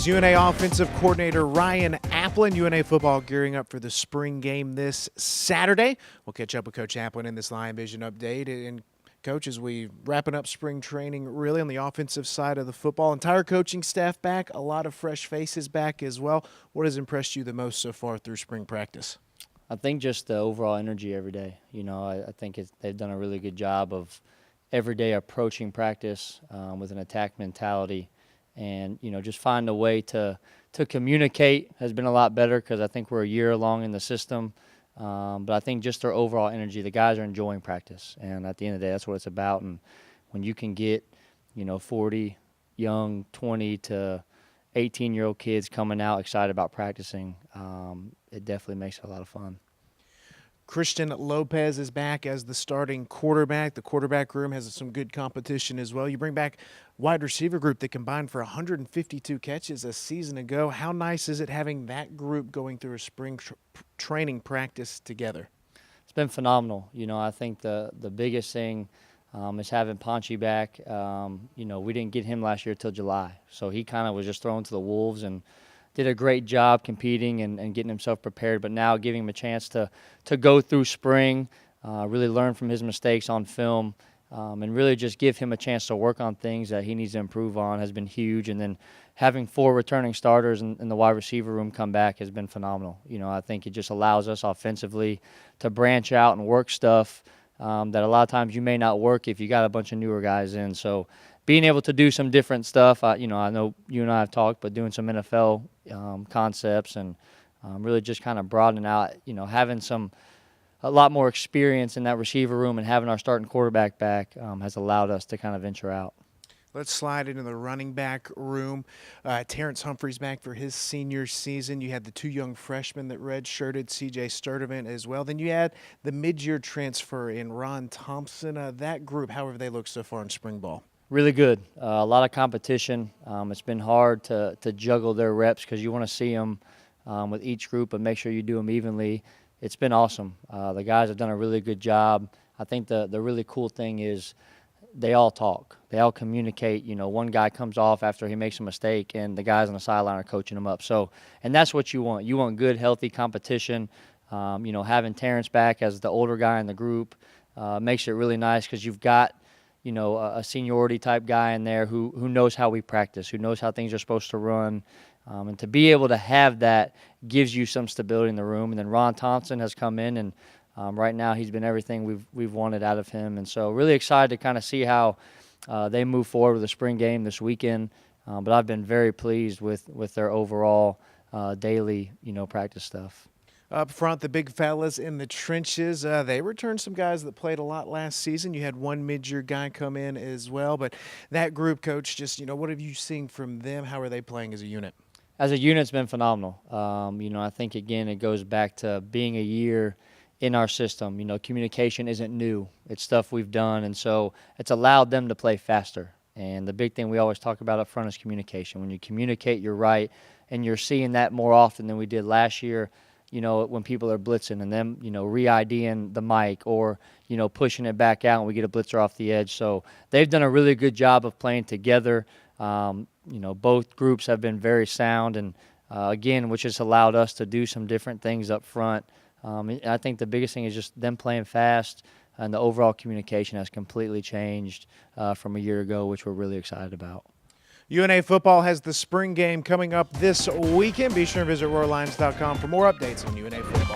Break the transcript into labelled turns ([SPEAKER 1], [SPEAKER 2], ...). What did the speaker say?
[SPEAKER 1] He's UNA offensive coordinator Ryan Applin. UNA football gearing up for the spring game this Saturday. We'll catch up with Coach Applin in this Lion Vision update. And Coach, as we wrapping up spring training, really on the offensive side of the football, entire coaching staff back, a lot of fresh faces back as well. What has impressed you the most so far through spring practice?
[SPEAKER 2] I think just the overall energy every day. You know, I think they've done a really good job of every day approaching practice with an attack mentality. And, you know, just find a way to communicate has been a lot better because I think we're a year along in the system. But I think just their overall energy, the guys are enjoying practice. And at the end of the day, that's what it's about. And when you can get, you know, 40 young 20 to 18-year-old kids coming out excited about practicing, it definitely makes it a lot of fun.
[SPEAKER 1] Christian Lopez is back as the starting quarterback. The quarterback room has some good competition as well. You bring back wide receiver group that combined for 152 catches a season ago. How nice is it having that group going through a spring training practice together?
[SPEAKER 2] It's been phenomenal. You know, I think the biggest thing is having Ponchi back. You know, we didn't get him last year till July, so he kind of was just thrown to the wolves and did a great job competing and getting himself prepared, but now giving him a chance to go through spring, really learn from his mistakes on film, and really just give him a chance to work on things that he needs to improve on has been huge. And then having 4 returning starters in the wide receiver room come back has been phenomenal. You know, I think it just allows us offensively to branch out and work stuff that a lot of times you may not work if you got a bunch of newer guys in. So being able to do some different stuff, you know, I know you and I have talked, but doing some NFL concepts and really just kind of broadening out, you know, having a lot more experience in that receiver room and having our starting quarterback back has allowed us to kind of venture out.
[SPEAKER 1] Let's slide into the running back room. Terrence Humphrey's back for his senior season. You had the 2 young freshmen that redshirted, C.J. Sturdivant as well. Then you had the mid-year transfer in Ron Thompson. That group, how have they looked so far in spring ball?
[SPEAKER 2] Really good. A lot of competition. It's been hard to juggle their reps because you want to see them with each group but make sure you do them evenly. It's been awesome. The guys have done a really good job. I think the really cool thing is they all talk. They all communicate. You know, one guy comes off after he makes a mistake and the guys on the sideline are coaching him up. So, and that's what you want. You want good, healthy competition. You know, having Terrence back as the older guy in the group makes it really nice because you've got, you know, a seniority type guy in there who knows how we practice, who knows how things are supposed to run. And to be able to have that gives you some stability in the room. And then Ron Thompson has come in, and right now he's been everything we've wanted out of him. And so really excited to kind of see how they move forward with the spring game this weekend. But I've been very pleased with their overall daily, you know, practice stuff.
[SPEAKER 1] Up front, the big fellas in the trenches, they returned some guys that played a lot last season. You had one mid-year guy come in as well. But that group, Coach, just, you know, what have you seen from them? How are they playing as a unit?
[SPEAKER 2] As a unit, it's been phenomenal. You know, I think, again, it goes back to being a year in our system. You know, communication isn't new. It's stuff we've done, and so it's allowed them to play faster. And the big thing we always talk about up front is communication. When you communicate, you're right, and you're seeing that more often than we did last year. You know, when people are blitzing and them, you know, re-IDing the mic or, you know, pushing it back out and we get a blitzer off the edge. So they've done a really good job of playing together. You know, both groups have been very sound and, again, which has allowed us to do some different things up front. I think the biggest thing is just them playing fast, and the overall communication has completely changed from a year ago, which we're really excited about.
[SPEAKER 1] UNA football has the spring game coming up this weekend. Be sure to visit RoarLions.com for more updates on UNA football.